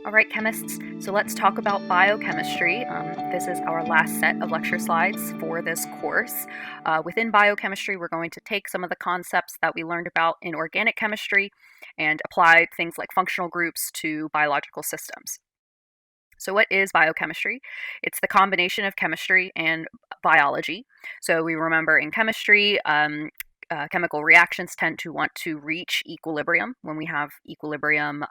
All right, chemists, so let's talk about biochemistry. This is our last set of lecture slides for this course. Within biochemistry, we're going to take some of the concepts that we learned about in organic chemistry and apply things like functional groups to biological systems. So what is biochemistry? It's the combination of chemistry and biology. So we remember in chemistry, chemical reactions tend to want to reach equilibrium when we have equilibrium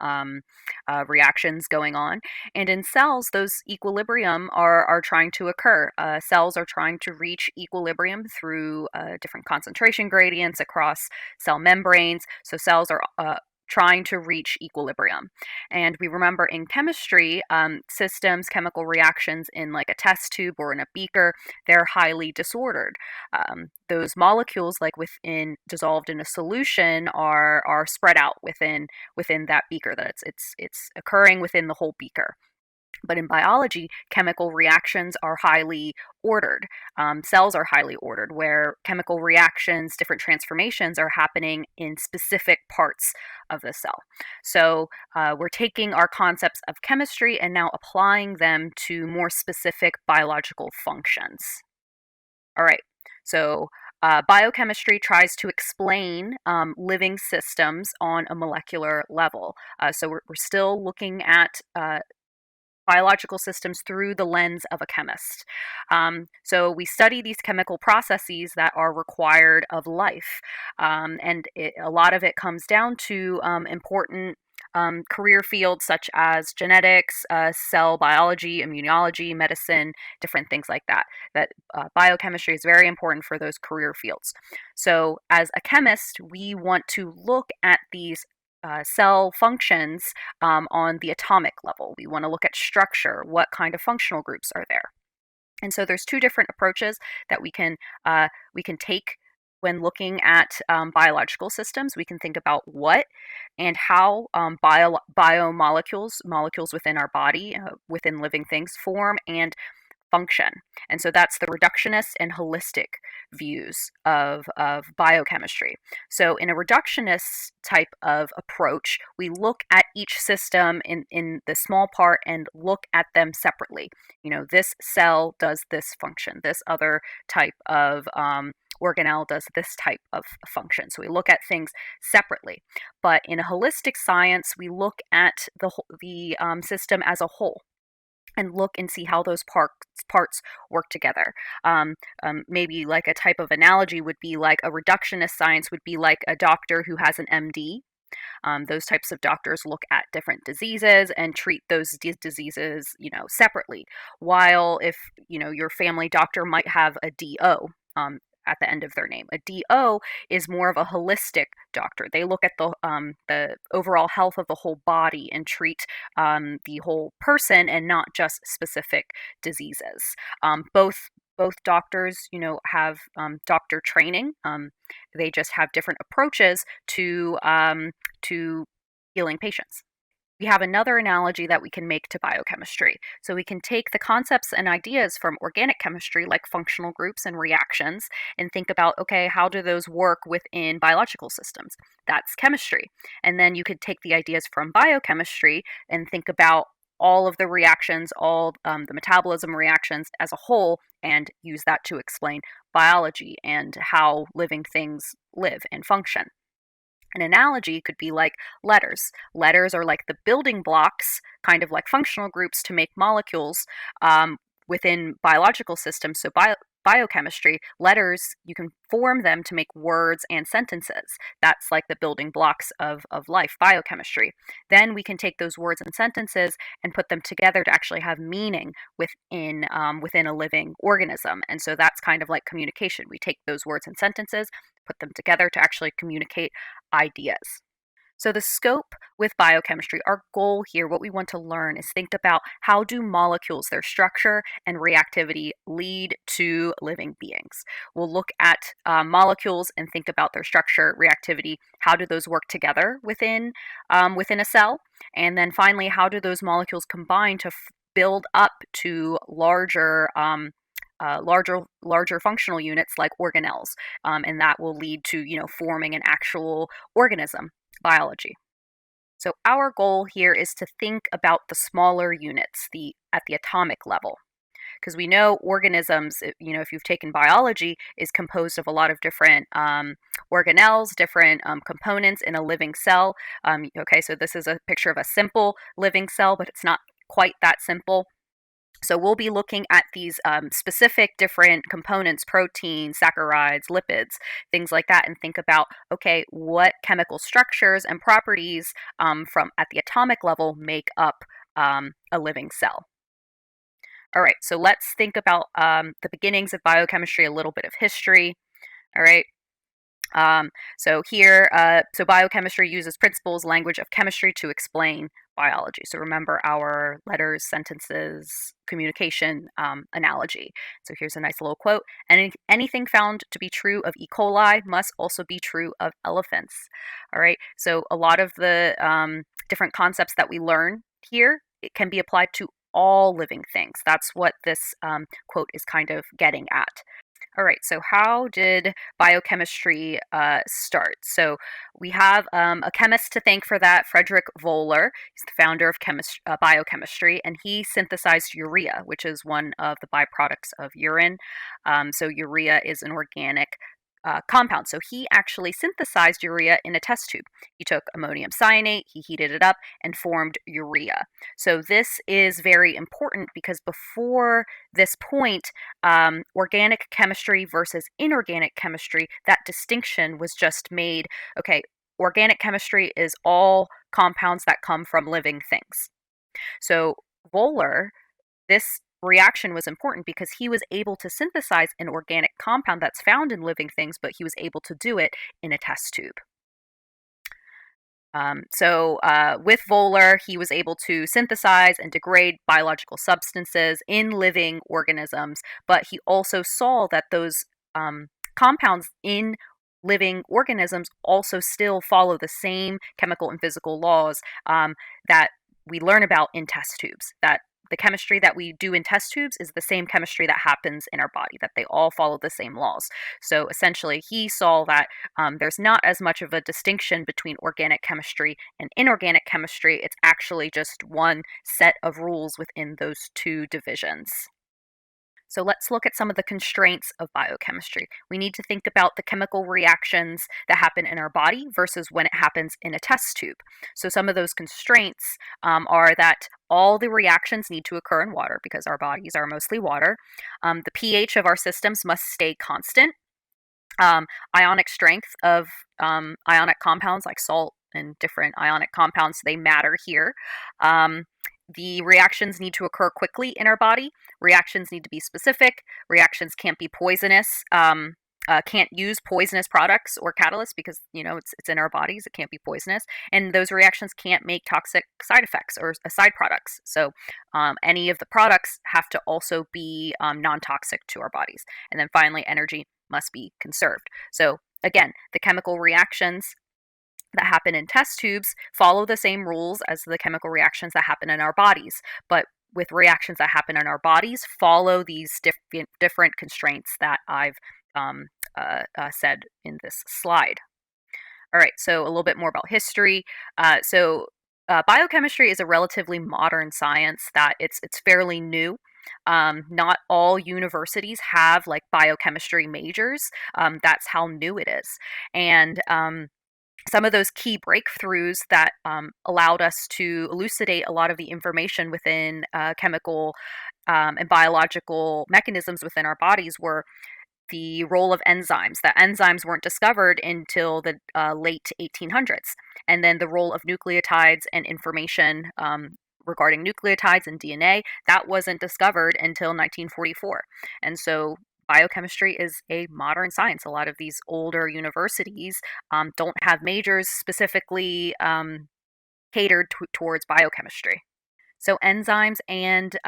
reactions going on. And in cells, those equilibrium are trying to occur. Cells are trying to reach equilibrium through different concentration gradients across cell membranes. So cells are trying to reach equilibrium. And we remember in chemistry, systems, chemical reactions in like a test tube or in a beaker, they're highly disordered. Those molecules, like within dissolved in a solution, are spread out within that beaker. That it's occurring within the whole beaker. But in biology, chemical reactions are highly ordered. Cells are highly ordered, where chemical reactions, different transformations are happening in specific parts of the cell. So we're taking our concepts of chemistry and now applying them to more specific biological functions. All right, so biochemistry tries to explain living systems on a molecular level. So we're still looking at biological systems through the lens of a chemist. So we study these chemical processes that are required of life, and a lot of it comes down to important career fields such as genetics, cell biology, immunology, medicine, different things like that. That biochemistry is very important for those career fields. So as a chemist, we want to look at these cell functions on the atomic level. We want to look at structure, what kind of functional groups are there. And so there's two different approaches that we can take when looking at biological systems. We can think about what and how biomolecules, molecules within our body, within living things, form and function. And so that's the reductionist and holistic views of biochemistry. So in a reductionist type of approach, we look at each system in the small part and look at them separately. You know, this cell does this function, this other type of organelle does this type of function. So we look at things separately. But in a holistic science, we look at the system as a whole and look and see how those parts work together. Maybe like a type of analogy would be like a reductionist science would be like a doctor who has an MD. Those types of doctors look at different diseases and treat those diseases, separately. While if, your family doctor might have a DO, at the end of their name. A DO is more of a holistic doctor. They look at the overall health of the whole body and treat the whole person and not just specific diseases. Both doctors, have doctor training. They just have different approaches to healing patients. We have another analogy that we can make to biochemistry. So we can take the concepts and ideas from organic chemistry, like functional groups and reactions, and think about, okay, how do those work within biological systems? That's chemistry. And then you could take the ideas from biochemistry and think about all of the reactions, all the metabolism reactions as a whole, and use that to explain biology and how living things live and function. An analogy could be like letters. Letters are like the building blocks, kind of like functional groups to make molecules within biological systems. So biochemistry, letters, you can form them to make words and sentences. That's like the building blocks of life, biochemistry. Then we can take those words and sentences and put them together to actually have meaning within a living organism. And so that's kind of like communication. We take those words and sentences, put them together to actually communicate ideas. So the scope with biochemistry, our goal here, what we want to learn is think about how do molecules, their structure and reactivity lead to living beings. We'll look at molecules and think about their structure, reactivity, how do those work together within a cell, and then finally, how do those molecules combine to build up to larger functional units like organelles, and that will lead to forming an actual organism, biology. So our goal here is to think about the smaller units, at the atomic level, because we know organisms, if you've taken biology, is composed of a lot of different organelles, different components in a living cell. Okay, so this is a picture of a simple living cell, but it's not quite that simple. So we'll be looking at these specific different components, proteins, saccharides, lipids, things like that, and think about, okay, what chemical structures and properties from at the atomic level make up a living cell. All right, so let's think about the beginnings of biochemistry, a little bit of history. All right, um, so biochemistry uses principles, language of chemistry to explain biology. So remember our letters, sentences, communication analogy. So here's a nice little quote. Anything found to be true of E. coli must also be true of elephants. All right. So a lot of the different concepts that we learn here, it can be applied to all living things. That's what this quote is kind of getting at. All right, so how did biochemistry start? So we have a chemist to thank for that, Frederick Wohler. He's the founder of biochemistry, and he synthesized urea, which is one of the byproducts of urine. So urea is an organic compound. So he actually synthesized urea in a test tube. He took ammonium cyanate, he heated it up, and formed urea. So this is very important because before this point, organic chemistry versus inorganic chemistry, that distinction was just made. Okay, organic chemistry is all compounds that come from living things. So Wohler, this reaction was important because he was able to synthesize an organic compound that's found in living things, but he was able to do it in a test tube. With Wohler, he was able to synthesize and degrade biological substances in living organisms, but he also saw that those compounds in living organisms also still follow the same chemical and physical laws that we learn about in test tubes. That the chemistry that we do in test tubes is the same chemistry that happens in our body, that they all follow the same laws. So essentially, he saw that there's not as much of a distinction between organic chemistry and inorganic chemistry. It's actually just one set of rules within those two divisions. So let's look at some of the constraints of biochemistry. We need to think about the chemical reactions that happen in our body versus when it happens in a test tube. So some of those constraints are that all the reactions need to occur in water because our bodies are mostly water. The pH of our systems must stay constant. Ionic strength of ionic compounds like salt and different ionic compounds, they matter here. The reactions need to occur quickly in our body. Reactions need to be specific. Reactions can't be poisonous. Can't use poisonous products or catalysts because it's in our bodies. It can't be poisonous, and those reactions can't make toxic side effects or side products. So any of the products have to also be non-toxic to our bodies. And then finally, energy must be conserved. So again, the chemical reactions that happen in test tubes follow the same rules as the chemical reactions that happen in our bodies, but with reactions that happen in our bodies follow these different constraints that I've said in this slide. All right, so a little bit more about history. Biochemistry is a relatively modern science that it's fairly new. Not all universities have like biochemistry majors. That's how new it is, and some of those key breakthroughs that allowed us to elucidate a lot of the information within chemical and biological mechanisms within our bodies were the role of enzymes. That enzymes weren't discovered until the late 1800s. And then the role of nucleotides and information regarding nucleotides and DNA, that wasn't discovered until 1944. And so biochemistry is a modern science. A lot of these older universities don't have majors specifically catered towards biochemistry. So enzymes and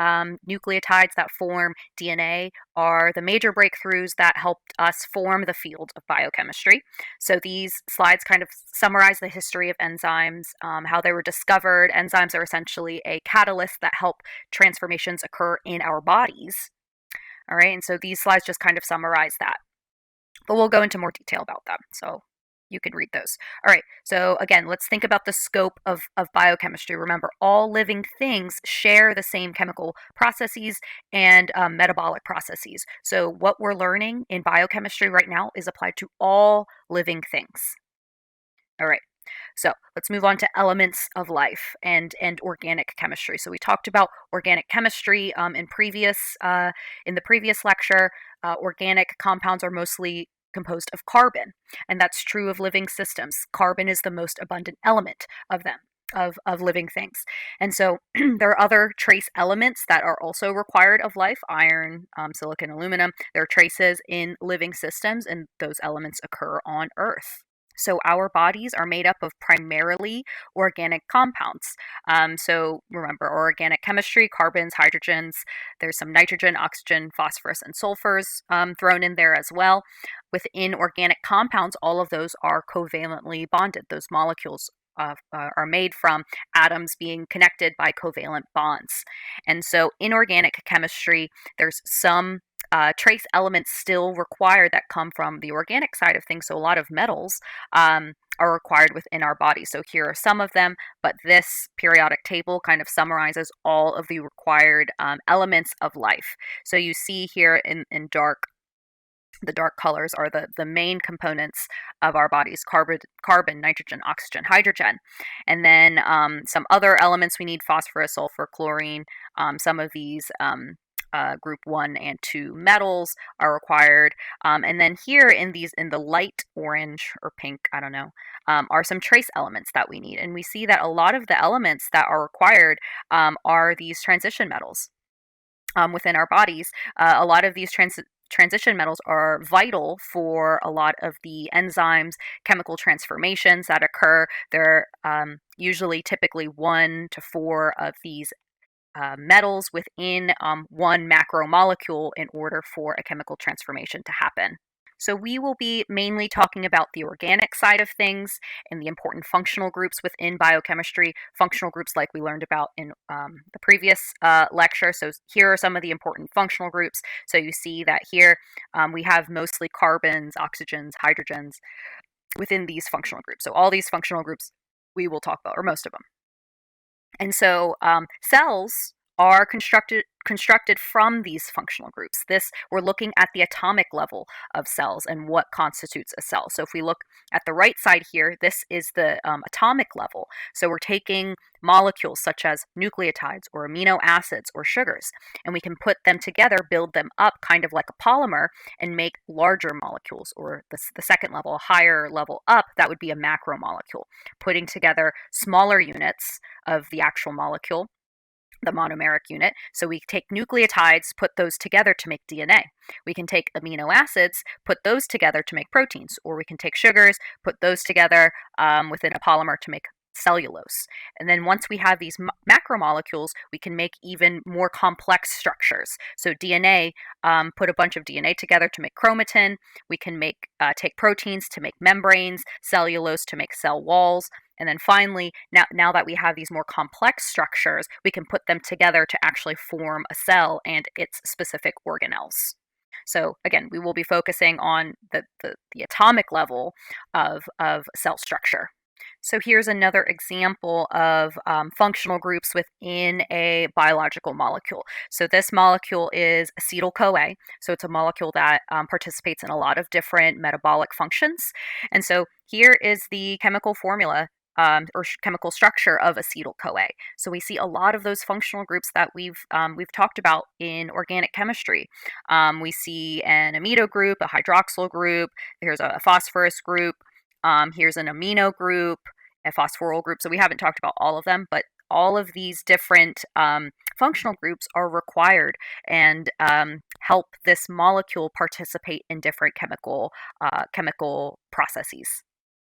nucleotides that form DNA are the major breakthroughs that helped us form the field of biochemistry. So these slides kind of summarize the history of enzymes, how they were discovered. Enzymes are essentially a catalyst that help transformations occur in our bodies. All right, and so these slides just kind of summarize that. But we'll go into more detail about them. So You can read those. All right. So again, let's think about the scope of biochemistry. Remember, all living things share the same chemical processes and metabolic processes. So what we're learning in biochemistry right now is applied to all living things. All right. So let's move on to elements of life and organic chemistry. So we talked about organic chemistry in the previous lecture. Organic compounds are mostly composed of carbon, and that's true of living systems. Carbon is the most abundant element of them. Of living things. And so there are other trace elements that are also required of life: iron, silicon, aluminum. There are traces in living systems, and those elements occur on Earth. So our bodies are made up of primarily organic compounds. So remember, organic chemistry: carbons, hydrogens. There's some nitrogen, oxygen, phosphorus, and sulfurs thrown in there as well. Within organic compounds, all of those are covalently bonded. Those molecules are made from atoms being connected by covalent bonds. And so in organic chemistry, there's some trace elements still required that come from the organic side of things. So a lot of metals are required within our body. So here are some of them, but this periodic table kind of summarizes all of the required elements of life. So you see here in dark, the dark colors are the main components of our bodies: carbon, nitrogen, oxygen, hydrogen. And then some other elements we need: phosphorus, sulfur, chlorine. Some of these group 1 and 2 metals are required. And then here in the light orange or pink, I don't know, are some trace elements that we need. And we see that a lot of the elements that are required are these transition metals within our bodies. A lot of these transition metals are vital for a lot of the enzymes, chemical transformations that occur. There are typically 1 to 4 of these metals within one macromolecule in order for a chemical transformation to happen. So we will be mainly talking about the organic side of things and the important functional groups within biochemistry, functional groups like we learned about in the previous lecture. So here are some of the important functional groups. So you see that here we have mostly carbons, oxygens, hydrogens within these functional groups. So all these functional groups we will talk about, or most of them. And so cells are constructed from these functional groups. We're looking at the atomic level of cells and what constitutes a cell. So if we look at the right side here, this is the atomic level. So we're taking molecules such as nucleotides or amino acids or sugars, and we can put them together, build them up kind of like a polymer, and make larger molecules. Or the second level, a higher level up, that would be a macromolecule, putting together smaller units of the actual molecule, the monomeric unit. So we take nucleotides, put those together to make DNA. We can take amino acids, put those together to make proteins, or we can take sugars, put those together within a polymer to make cellulose. And then once we have these macromolecules, we can make even more complex structures. So DNA, put a bunch of DNA together to make chromatin. We can take proteins to make membranes, cellulose to make cell walls. And then finally, now that we have these more complex structures, we can put them together to actually form a cell and its specific organelles. So again, we will be focusing on the atomic level of cell structure. So here's another example of functional groups within a biological molecule. So this molecule is acetyl-CoA. So it's a molecule that participates in a lot of different metabolic functions. And so here is the chemical formula or chemical structure of acetyl-CoA. So we see a lot of those functional groups that we've talked about in organic chemistry. We see an amido group, a hydroxyl group. There's a phosphorus group. Here's an amino group, a phosphoryl group. So we haven't talked about all of them, but all of these different functional groups are required and help this molecule participate in different chemical processes.